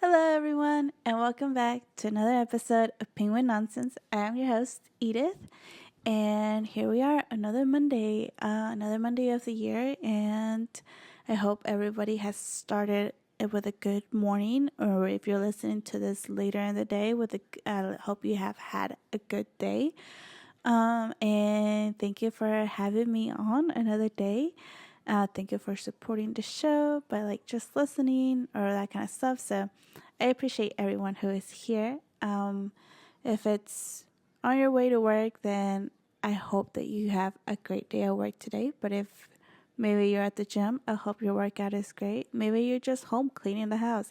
Hello, everyone, and welcome back to another episode of Penguin Nonsense. I am your host, Edith, and here we are, another Monday of the year, and I hope everybody has started it with a good morning, or if you're listening to this later in the day, I hope you have had a good day. And thank you for having me on another day. Thank you for supporting the show by just listening or that kind of stuff. So I appreciate everyone who is here. If it's on your way to work, then I hope that you have a great day at work today. But if maybe you're at the gym, I hope your workout is great. Maybe you're just home cleaning the house.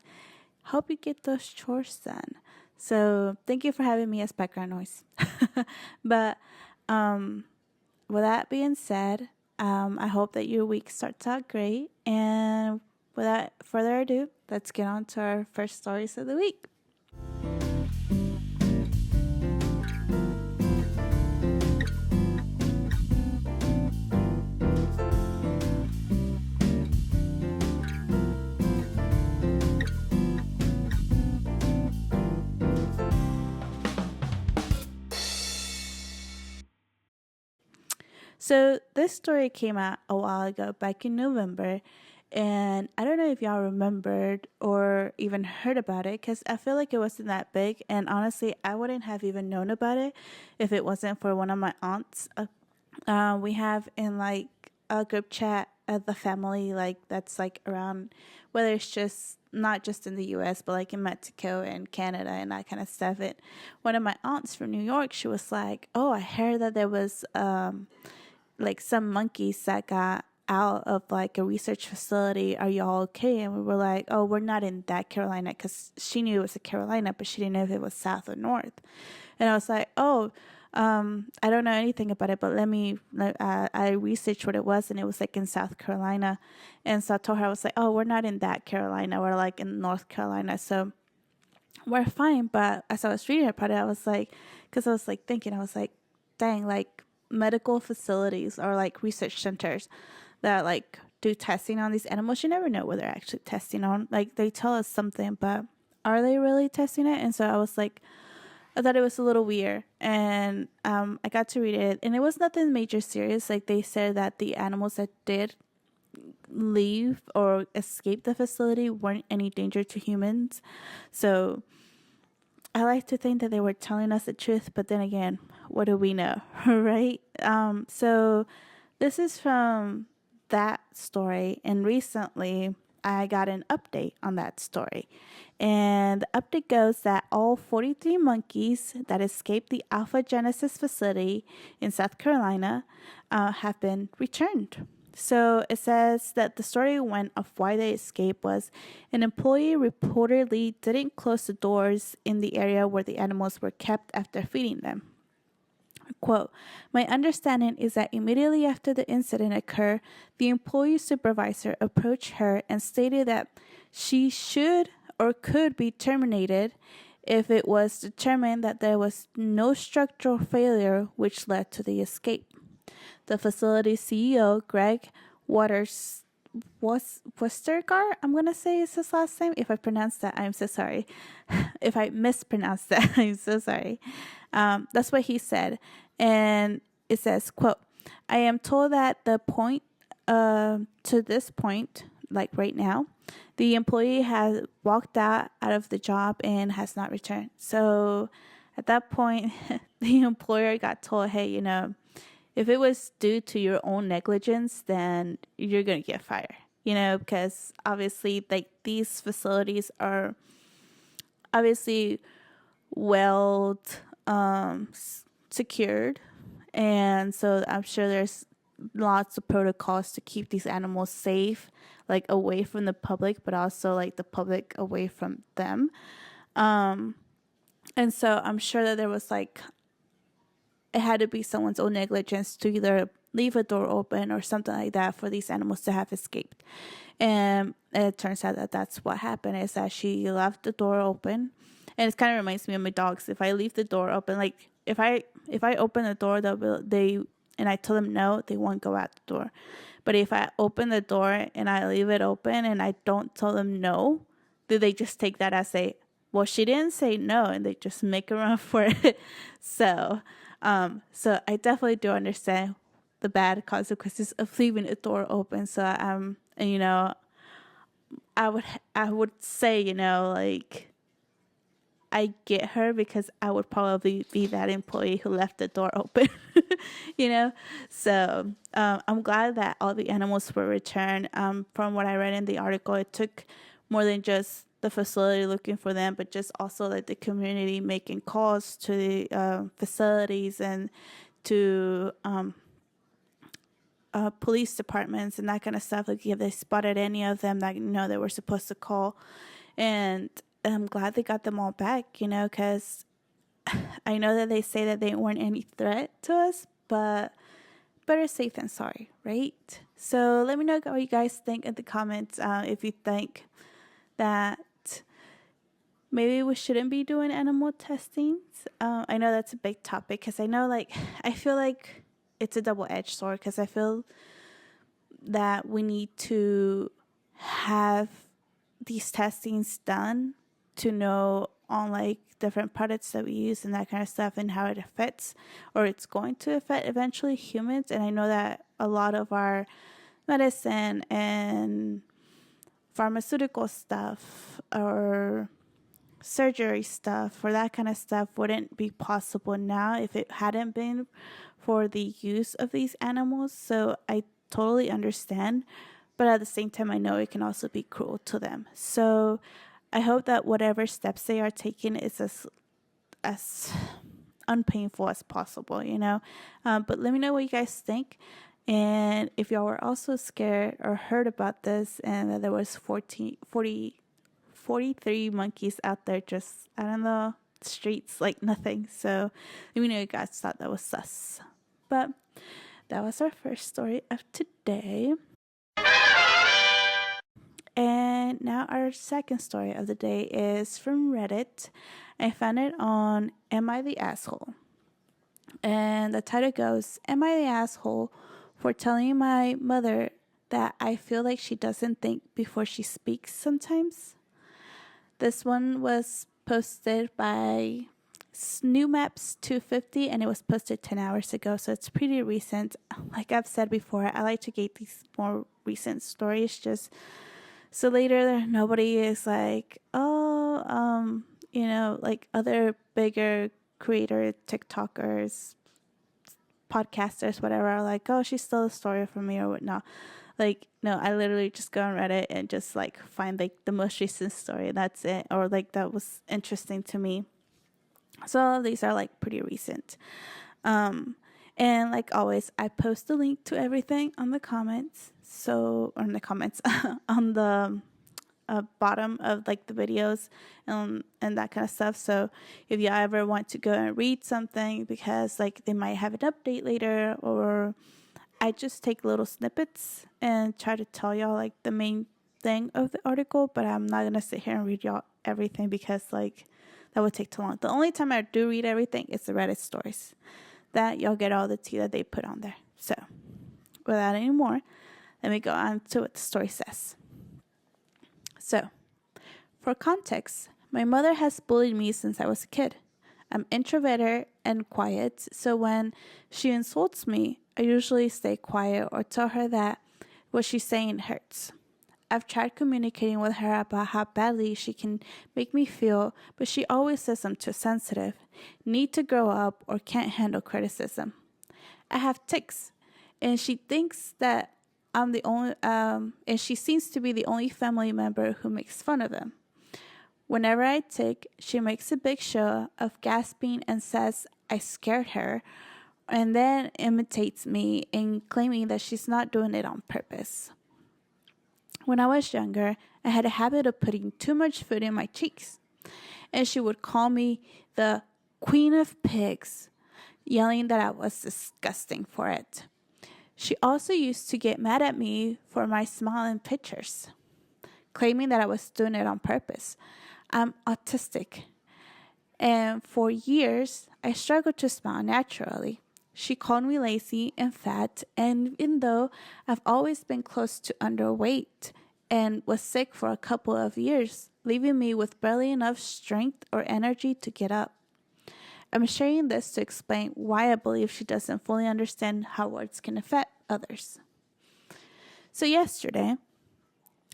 Hope you get those chores done. So thank you for having me as background noise. But with that being said, I hope that your week starts out great. And without further ado, let's get on to our first stories of the week. So this story came out a while ago, back in November, and I don't know if y'all remembered or even heard about it because I feel like it wasn't that big, and honestly, I wouldn't have even known about it if it wasn't for one of my aunts. We have in a group chat of the family, that's around, whether it's just not just in the US, but in Mexico and Canada and that kind of stuff. And one of my aunts from New York, she was like, "Oh, I heard that there was some monkeys that got out of a research facility. Are y'all okay?" And we were like, "Oh, we're not in that Carolina," because she knew it was a Carolina, but she didn't know if it was south or north. And I was like, "Oh, I don't know anything about it, but I researched what it was, and it was in South Carolina." And so I told her, I was like, "Oh, we're not in that Carolina, we're in North Carolina, so we're fine." But as I was reading about it, I was like, because I was thinking, I was like, dang, medical facilities or research centers that do testing on these animals, you never know what they're actually testing on. They tell us something, but are they really testing it? And so I was like, I thought it was a little weird, and I got to read it, and it was nothing major serious. They said that the animals that did leave or escape the facility weren't any danger to humans. So I like to think that they were telling us the truth, but then again, what do we know, right? So this is from that story, and recently I got an update on that story. And the update goes that all 43 monkeys that escaped the Alpha Genesis facility in South Carolina have been returned. So it says that the story went of why they escaped was an employee reportedly didn't close the doors in the area where the animals were kept after feeding them. Quote, "My understanding is that immediately after the incident occurred, the employee supervisor approached her and stated that she should or could be terminated if it was determined that there was no structural failure which led to the escape." The facility's CEO, Greg Westergaard, I'm going to say is his last name. If I pronounce that, I'm so sorry. If I mispronounce that, I'm so sorry. That's what he said. And it says, quote, "I am told that to this point, right now, the employee has walked out of the job and has not returned." So at that point, the employer got told, "Hey, if it was due to your own negligence, then you're going to get fired." Because obviously, these facilities are obviously well secured, and so I'm sure there's lots of protocols to keep these animals safe, away from the public, but also the public away from them. And so I'm sure that there was it had to be someone's own negligence to either leave a door open or something like that for these animals to have escaped. And it turns out that that's what happened, is that she left the door open. And it kind of reminds me of my dogs. If I leave the door open, if I open the door, and I tell them no, they won't go out the door. But if I open the door and I leave it open and I don't tell them no, do they just take that as well, she didn't say no, and they just make a run for it? So I definitely do understand the bad consequences of leaving a door open. So I would say, like, I get her, because I would probably be that employee who left the door open, you know? So I'm glad that all the animals were returned. From what I read in the article, it took more than just the facility looking for them, but just also like the community making calls to the facilities and to police departments and that kind of stuff. Like if they spotted any of them that they were supposed to call, and I'm glad they got them all back. Because I know that they say that they weren't any threat to us, but better safe than sorry, right? So let me know what you guys think in the comments. If you think that maybe we shouldn't be doing animal testings. I know that's a big topic, because I feel like it's a double-edged sword, because I feel that we need to have these testings done to know on like different products that we use and that kind of stuff, and how it affects, or it's going to affect eventually, humans. And I know that a lot of our medicine and pharmaceutical stuff or surgery stuff or that kind of stuff wouldn't be possible now if it hadn't been for the use of these animals. So I totally understand, but at the same time, I know it can also be cruel to them. So I hope that whatever steps they are taking is as unpainful as possible, But let me know what you guys think. And if y'all were also scared or heard about this, and that there was 43 monkeys out there just out on the streets like nothing. So let me know you guys thought that was sus. But that was our first story of today. And now our second story of the day is from Reddit. I found it on Am I the Asshole? And the title goes, Am I the asshole for telling my mother that I feel like she doesn't think before she speaks sometimes? This one was posted by SnooMaps250, and it was posted 10 hours ago, so it's pretty recent. Like I've said before, I like to get these more recent stories just so later nobody is like, like other bigger creator TikTokers, podcasters, whatever, are like, oh, she stole a story from me or whatnot. Like, no, I literally just go on Reddit and just like find like the most recent story. That's it. Or like that was interesting to me. So all of these are like pretty recent. And like always, I post a link to everything on the comments. So, on the comments, on the bottom of like the videos and that kind of stuff. So if you ever want to go and read something because like they might have an update later, or I just take little snippets and try to tell y'all like the main thing of the article, but I'm not gonna sit here and read y'all everything because like that would take too long. The only time I do read everything is the Reddit stories. That y'all get all the tea that they put on there. So without any more, let me go on to what the story says. So, for context, my mother has bullied me since I was a kid. I'm introverted and quiet, so when she insults me, I usually stay quiet or tell her that what she's saying hurts. I've tried communicating with her about how badly she can make me feel, but she always says I'm too sensitive, need to grow up, or can't handle criticism. I have tics, and she thinks that I'm the only, and she seems to be the only family member who makes fun of them. Whenever I tic, she makes a big show of gasping and says I scared her, and then imitates me in claiming that she's not doing it on purpose. When I was younger, I had a habit of putting too much food in my cheeks, and she would call me the Queen of Pigs, yelling that I was disgusting for it. She also used to get mad at me for my smile in pictures, claiming that I was doing it on purpose. I'm autistic, and for years, I struggled to smile naturally. She called me lazy and fat, and even though I've always been close to underweight and was sick for a couple of years, leaving me with barely enough strength or energy to get up. I'm sharing this to explain why I believe she doesn't fully understand how words can affect others. So, yesterday,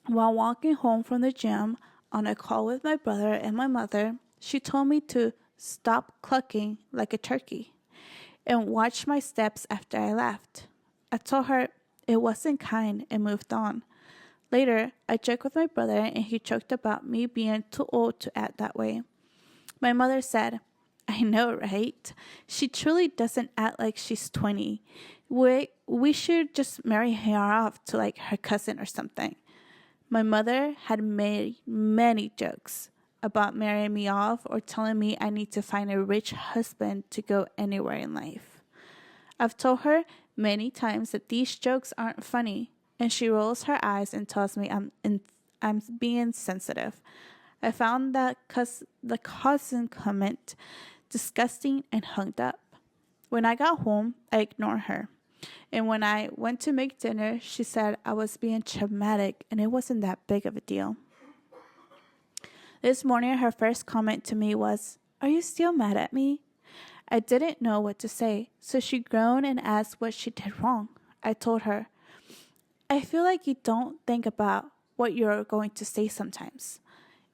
while walking home from the gym on a call with my brother and my mother, she told me to stop clucking like a turkey and watch my steps after I left. I told her it wasn't kind and moved on. Later, I joked with my brother and he joked about me being too old to act that way. My mother said, I know, right? She truly doesn't act like she's 20. We should just marry her off to like her cousin or something. My mother had made many jokes about marrying me off or telling me I need to find a rich husband to go anywhere in life. I've told her many times that these jokes aren't funny, and she rolls her eyes and tells me I'm being sensitive. I found the cousin comment disgusting and hung up. When I got home, I ignored her. And when I went to make dinner, she said I was being traumatic and it wasn't that big of a deal. This morning, her first comment to me was, Are you still mad at me? I didn't know what to say, so she groaned and asked what she did wrong. I told her, I feel like you don't think about what you're going to say sometimes.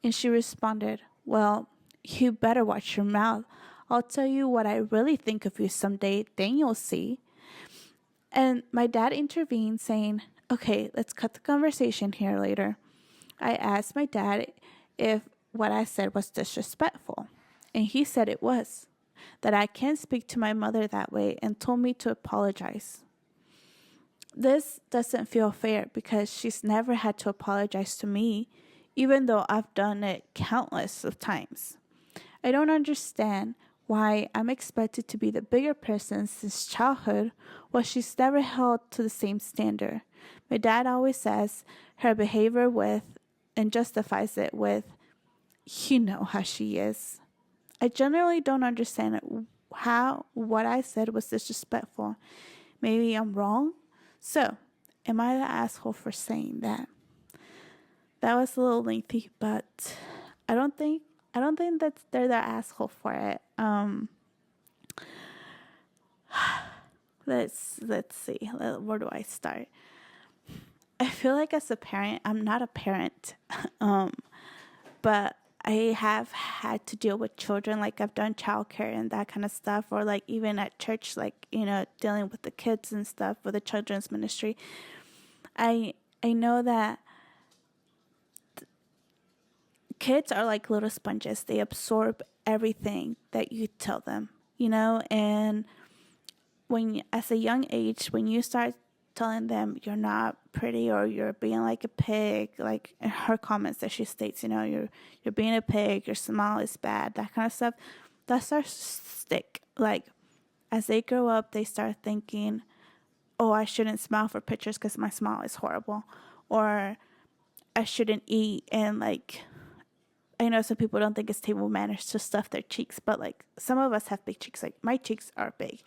And she responded, Well, you better watch your mouth. I'll tell you what I really think of you someday, then you'll see. And my dad intervened, saying, Okay, let's cut the conversation here later. I asked my dad if what I said was disrespectful, and he said it was, that I can't speak to my mother that way, and told me to apologize. This doesn't feel fair because she's never had to apologize to me, even though I've done it countless of times. I don't understand why I'm expected to be the bigger person since childhood while she's never held to the same standard. My dad always says her behavior with and justifies it with, you know how she is. I generally don't understand how what I said was disrespectful. Maybe I'm wrong. So, am I the asshole for saying that? That was a little lengthy, but I don't think that they're the asshole for it. Let's see. Where do I start? I feel like as a parent, I'm not a parent, but I have had to deal with children. Like I've done childcare and that kind of stuff, or like even at church, like dealing with the kids and stuff with the children's ministry. I know that kids are like little sponges. They absorb everything that you tell them, and when as a young age, when you start telling them you're not pretty or you're being like a pig, like in her comments that she states, you're being a pig, your smile is bad, that kind of stuff, that starts to stick. Like as they grow up, they start thinking, oh, I shouldn't smile for pictures because my smile is horrible, or I shouldn't eat, and like I know some people don't think it's table manners to stuff their cheeks, but like some of us have big cheeks. Like my cheeks are big.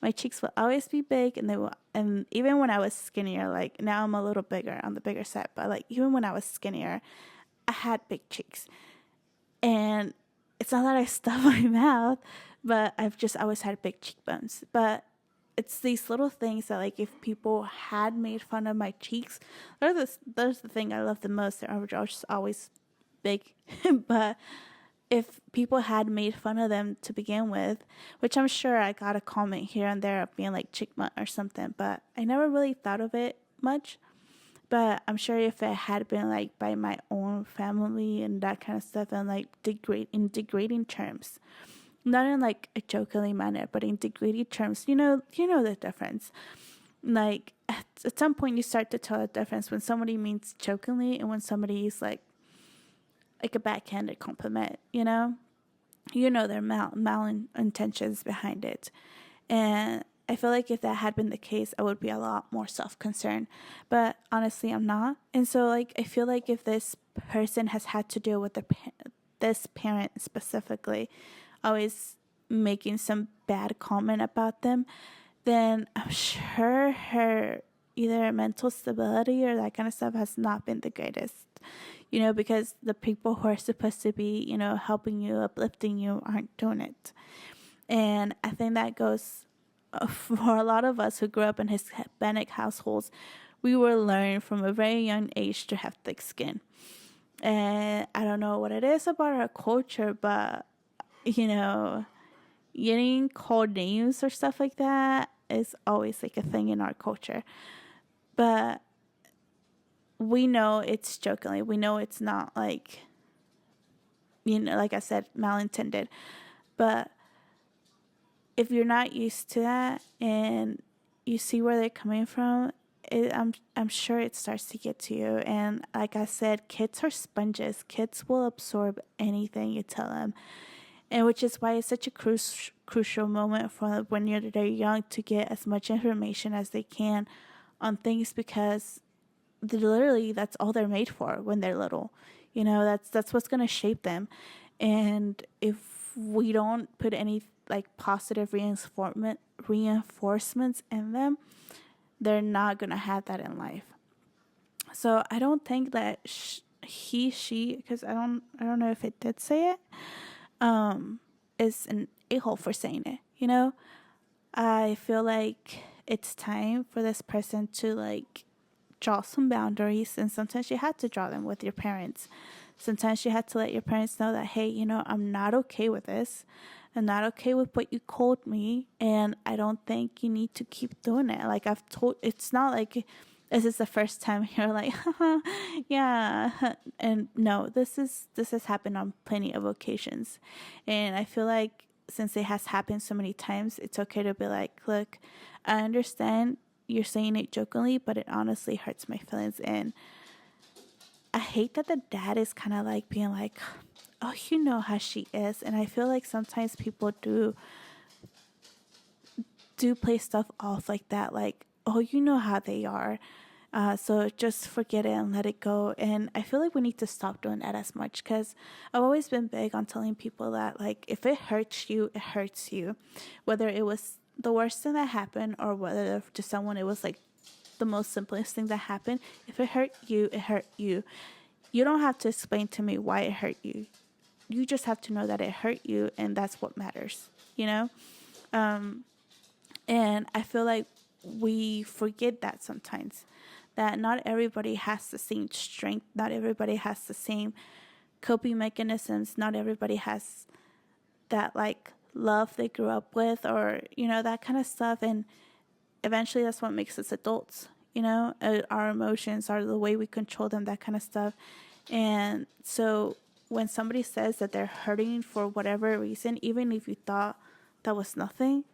My cheeks will always be big, and even when I was skinnier, like now I'm a little bigger on the bigger side, but like even when I was skinnier, I had big cheeks. And it's not that I stuff my mouth, but I've just always had big cheekbones. But it's these little things that, like, if people had made fun of my cheeks, there's the thing I love the most. They're just always big. But if people had made fun of them to begin with, which I'm sure I got a comment here and there of being like chick mutt or something, but I never really thought of it much. But I'm sure if it had been like by my own family and that kind of stuff, and like degrading terms, not in like a jokingly manner, but in degrading terms, you know the difference. Like at some point you start to tell the difference when somebody means jokingly and when somebody is like a backhanded compliment, their malintentions behind it. And I feel like if that had been the case, I would be a lot more self-concerned. But honestly, I'm not. And so, like, I feel like if this person has had to deal with this parent specifically always making some bad comment about them, then I'm sure her either mental stability or that kind of stuff has not been the greatest. because the people who are supposed to be, helping you, uplifting you, aren't doing it. And I think that goes for a lot of us who grew up in Hispanic households. We were learned from a very young age to have thick skin. And I don't know what it is about our culture, but, getting called names or stuff like that is always like a thing in our culture. But we know it's jokingly. We know it's not like, like I said, malintended. But if you're not used to that and you see where they're coming from, I'm sure it starts to get to you. And like I said, kids are sponges. Kids will absorb anything you tell them. And which is why it's such a crucial moment for when they're young to get as much information as they can on things, because literally that's all they're made for when they're little. That's what's going to shape them. And if we don't put any like positive reinforcements in them, they're not going to have that in life. So I don't think that she, because I don't know if it did say it, is an a-hole for saying it. I feel like it's time for this person to like draw some boundaries, and sometimes you had to draw them with your parents. Sometimes you had to let your parents know that, hey, I'm not okay with this. I'm not okay with what you called me, and I don't think you need to keep doing it. Like I've told, it's not like this is the first time you're like, yeah. And no, this has happened on plenty of occasions. And I feel like since it has happened so many times, it's okay to be like, look, I understand you're saying it jokingly, but it honestly hurts my feelings. And I hate that the dad is kind of like being like, oh, you know how she is. And I feel like sometimes people do play stuff off like that, like, oh, you know how they are. So just forget it and let it go. And I feel like we need to stop doing that as much, because I've always been big on telling people that, like, if it hurts you, it hurts you. Whether it was the worst thing that happened or whether to someone it was like the most simplest thing that happened, if it hurt you, it hurt you. You don't have to explain to me why it hurt you. You just have to know that it hurt you, and that's what matters, And I feel like we forget that sometimes, that not everybody has the same strength, not everybody has the same coping mechanisms, not everybody has that like love they grew up with, or that kind of stuff. And eventually that's what makes us adults. Our emotions are the way we control them, that kind of stuff. And so when somebody says that they're hurting for whatever reason, even if you thought that was nothing,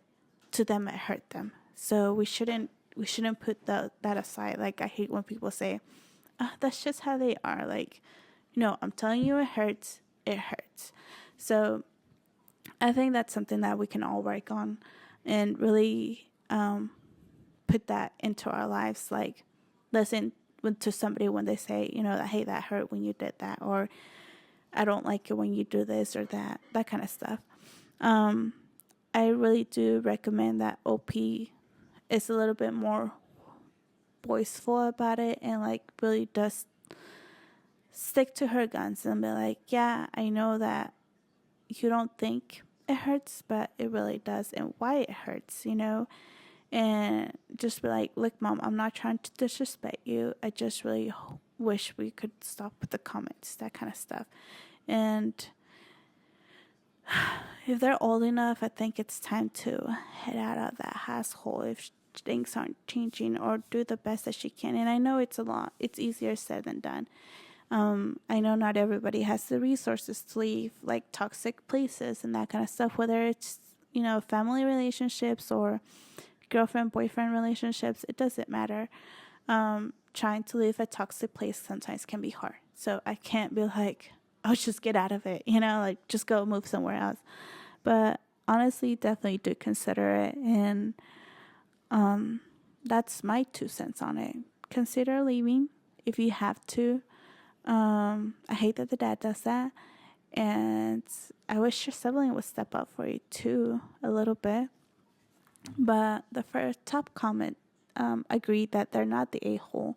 to them it hurt them. So we shouldn't put that aside. Like, I hate when people say, that's just how they are. Like, I'm telling you, it hurts. It hurts. So I think that's something that we can all work on and really put that into our lives. Like, listen to somebody when they say, that, hey, that hurt when you did that, or I don't like it when you do this or that kind of stuff. I really do recommend that OP is a little bit more voiceful about it, and like really does stick to her guns and be like, yeah, I know that you don't think it hurts, but it really does, and why it hurts, and just be like, look, mom, I'm not trying to disrespect you. I just really wish we could stop with the comments, that kind of stuff. And if they're old enough, I think it's time to head out of that household if things aren't changing, or do the best that she can. And I know it's it's easier said than done. I know not everybody has the resources to leave like toxic places and that kind of stuff, whether it's, family relationships or girlfriend, boyfriend relationships, it doesn't matter. Trying to leave a toxic place sometimes can be hard. So I can't be like, oh, just get out of it, like just go move somewhere else. But honestly, definitely do consider it. And that's my 2 cents on it. Consider leaving if you have to. I hate that the dad does that. And I wish your sibling would step up for you too, a little bit. But the top comment agreed that they're not the a-hole.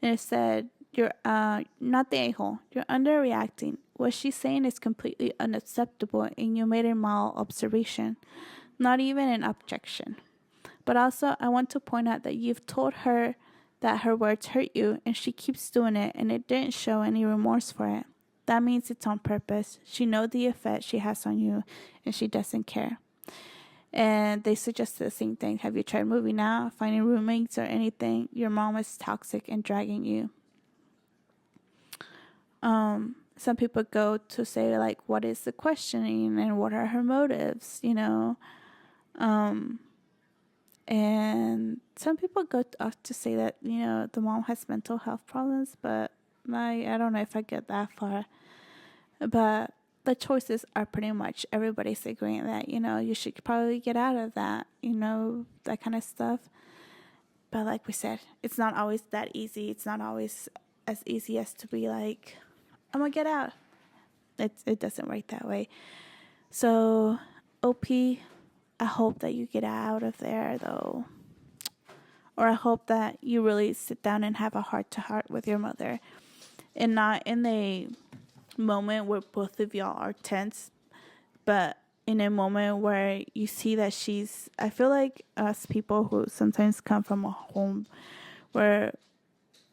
And it said, You're not the a-hole. You're underreacting. What she's saying is completely unacceptable, and you made a mild observation, not even an objection. But also, I want to point out that you've told her that her words hurt you, and she keeps doing it, and it didn't show any remorse for it. That means it's on purpose. She knows the effect she has on you, and she doesn't care. And they suggested the same thing. Have you tried moving out, finding roommates, or anything? Your mom is toxic and dragging you. Some people go to say, like, what is the questioning and what are her motives, and some people go off to say that, the mom has mental health problems, but I don't know if I get that far. But the choices are pretty much everybody's agreeing that, you should probably get out of that, that kind of stuff. But like we said, it's not always that easy. It's not always as easy as to be like, I'm going to get out. It doesn't work that way. So, OP, I hope that you get out of there, though. Or I hope that you really sit down and have a heart-to-heart with your mother. And not in a moment where both of y'all are tense, but in a moment where you see that I feel like us people who sometimes come from a home where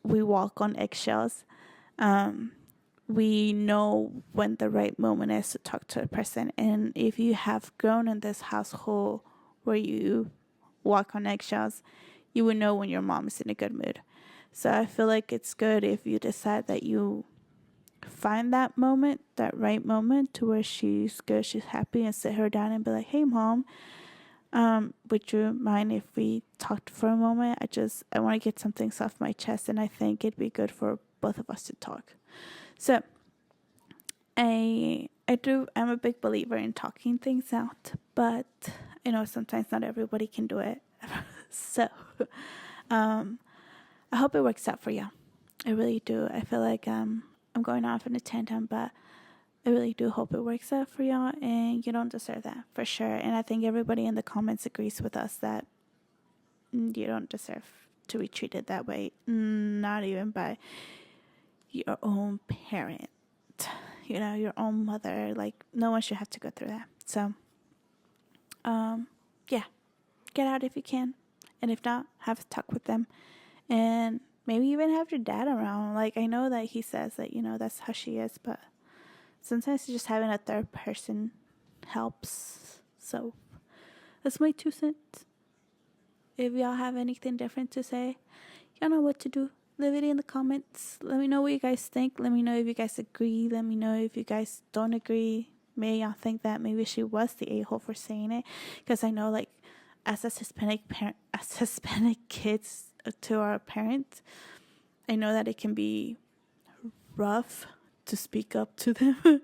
we walk on eggshells, we know when the right moment is to talk to a person. And if you have grown in this household where you walk on eggshells, you would know when your mom is in a good mood. So I feel like it's good if you decide that you find that moment, that right moment, to where she's good, she's happy, and sit her down and be like, hey, Mom, would you mind if we talked for a moment? I want to get some things off my chest, and I think it'd be good for both of us to talk. So I'm a big believer in talking things out, but I know sometimes not everybody can do it. So I hope it works out for you. I really do. I feel like I'm going off in a tangent, but I really do hope it works out for y'all, and you don't deserve that, for sure. And I think everybody in the comments agrees with us that you don't deserve to be treated that way, not even by your own parent, your own mother. Like, no one should have to go through that. So, yeah, get out if you can. And if not, have a talk with them. And maybe even have your dad around. Like, I know that he says that, that's how she is, but sometimes just having a third person helps. So, that's my 2 cents. If y'all have anything different to say, y'all know what to do. Leave it in the comments. Let me know what you guys think. Let me know if you guys agree. Let me know if you guys don't agree. Maybe y'all think that maybe she was the a-hole for saying it. Because I know, like, as Hispanic kids to our parents, I know that it can be rough to speak up to them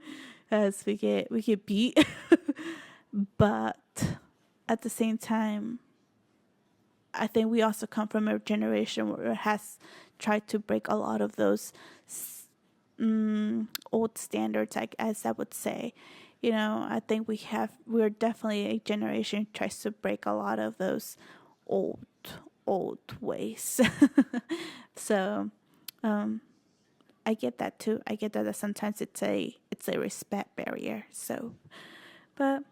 as we get beat. But at the same time, I think we also come from a generation where it has tried to break a lot of those old standards, as I would say. I think we're definitely a generation who tries to break a lot of those old ways. So, I get that too. I get that sometimes it's a respect barrier. So, but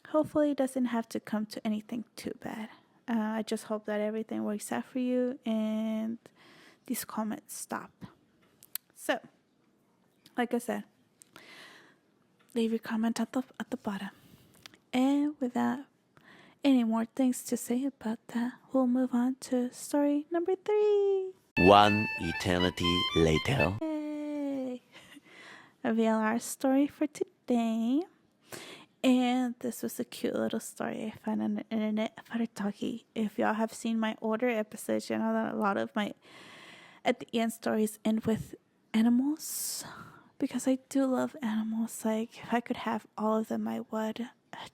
hopefully it doesn't have to come to anything too bad. I just hope that everything works out for you and these comments stop. So, like I said, leave your comment at the bottom. And without any more things to say about that, we'll move on to story number 3. One eternity later. Yay! A VLR story for today. And this was a cute little story I found on the internet about a doggy. If y'all have seen my older episodes, you know that a lot of my at the end stories end with animals. Because I do love animals. Like, if I could have all of them, I would. I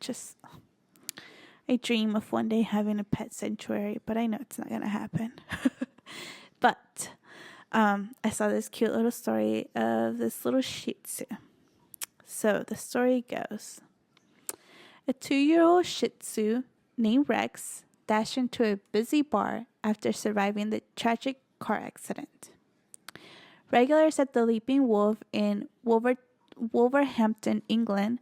dream of one day having a pet sanctuary, but I know it's not going to happen. But I saw this cute little story of this little Shih Tzu. So the story goes, a 2-year-old Shih Tzu named Rex dashed into a busy bar after surviving the tragic car accident. Regulars at the Leaping Wolf in Wolverhampton, England,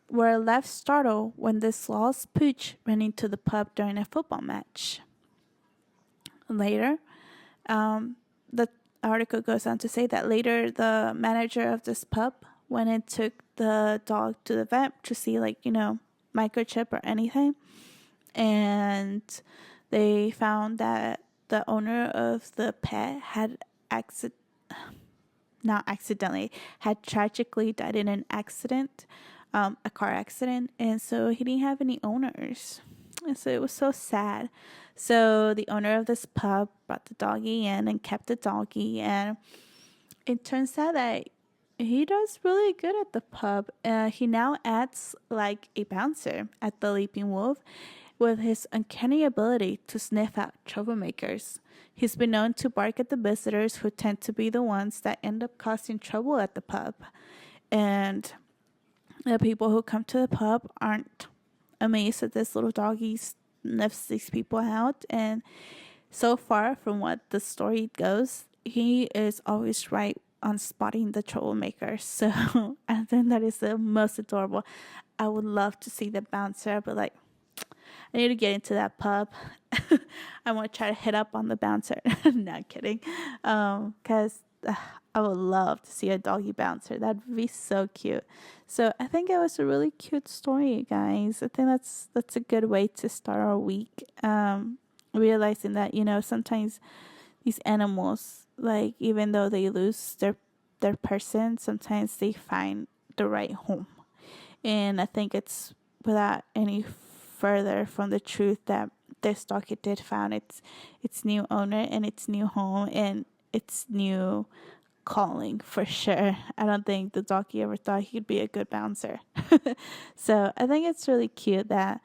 were left startled when this lost pooch ran into the pub during a football match. Later, the article goes on to say that later the manager of this pub went and took the dog to the vet to see, microchip or anything. And they found that the owner of the pet had had tragically died in an accident, a car accident, and so he didn't have any owners. And so it was so sad. So the owner of this pub brought the doggy in and kept the doggy, and it turns out that he does really good at the pub. He now acts like a bouncer at the Leaping Wolf with his uncanny ability to sniff out troublemakers. He's been known to bark at the visitors who tend to be the ones that end up causing trouble at the pub. And the people who come to the pub aren't amazed that this little doggy sniffs these people out. And so far from what the story goes, he is always right on spotting the troublemakers. So I think that is the most adorable. I would love to see the bouncer, but I need to get into that pub. I want to try to hit up on the bouncer. Not kidding. Because I would love to see a doggy bouncer. That'd be so cute. So I think it was a really cute story, guys. I think that's a good way to start our week. Realizing that, sometimes these animals, even though they lose their person, sometimes they find the right home. And I think it's without any further from the truth that this doggy did found its new owner and its new home and its new calling for sure. I don't think the doggy ever thought he'd be a good bouncer. So I think it's really cute that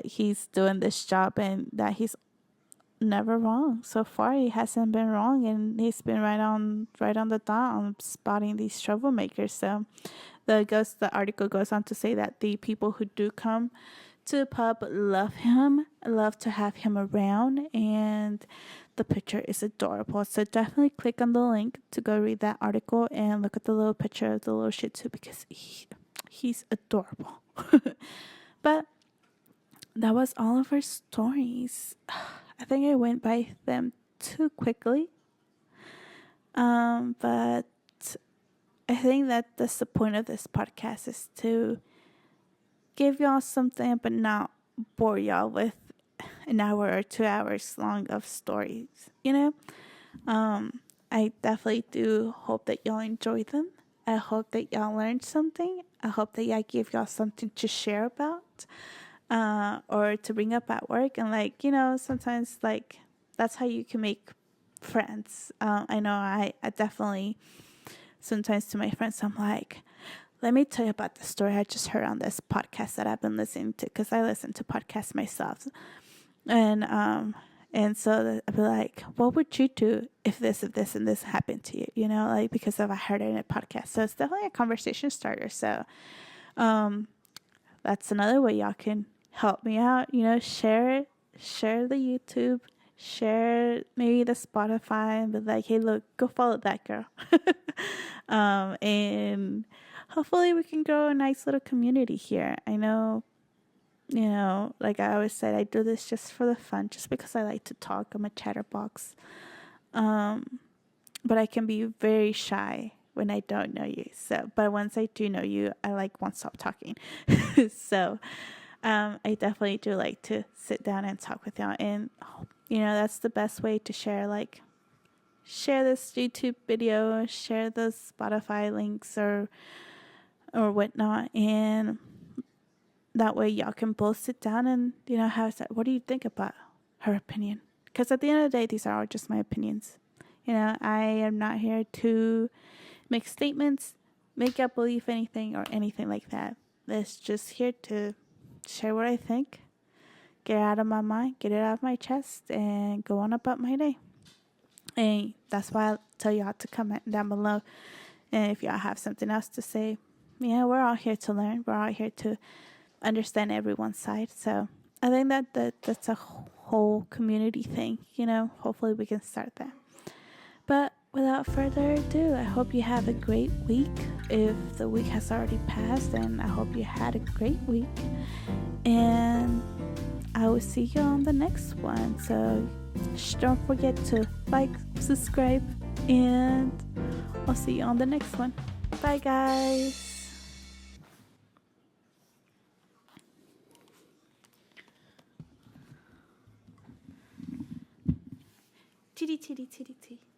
he's doing this job and that he's never wrong. So far he hasn't been wrong, and he's been right on the dot on spotting these troublemakers. So the article goes on to say that the people who do come to the pub love him, love to have him around, and the picture is adorable. So definitely click on the link to go read that article and look at the little picture of the little Shih Tzu because he's adorable. But that was all of our stories. I think I went by them too quickly. But I think that that's the point of this podcast, is to give y'all something but not bore y'all with an hour or 2 hours long of stories, I definitely do hope that y'all enjoy them. I hope that y'all learned something. I hope that I give y'all something to share about, or to bring up at work. And sometimes that's how you can make friends. I know I definitely sometimes to my friends, I'm like, let me tell you about the story I just heard on this podcast that I've been listening to, because I listen to podcasts myself. And so I'd be like, what would you do if this, and this happened to you? Because I heard it in a podcast. So it's definitely a conversation starter. So that's another way y'all can help me out. Share the YouTube, share maybe the Spotify, and be like, hey, look, go follow that girl. And hopefully we can grow a nice little community here. I know, like I always said, I do this just for the fun, just because I like to talk. I'm a chatterbox. But I can be very shy when I don't know you. But once I do know you, I won't stop talking. So, I definitely do like to sit down and talk with y'all. And, that's the best way to share, share this YouTube video, share the Spotify links or whatnot. And that way y'all can both sit down and, what do you think about her opinion? Because at the end of the day, these are all just my opinions. I am not here to make statements, make up believe anything or anything like that. It's just here to share what I think, get it out of my mind, get it out of my chest, and go on about my day. And that's why I tell y'all to comment down below. And if y'all have something else to say, we're all here to learn. We're all here to understand everyone's side. So I think that's a whole community thing. Hopefully we can start that. But without further ado, I hope you have a great week. If the week has already passed, then I hope you had a great week. And I will see you on the next one. So don't forget to like, subscribe, and I'll see you on the next one. Bye, guys. Titty, titty, titty, titty.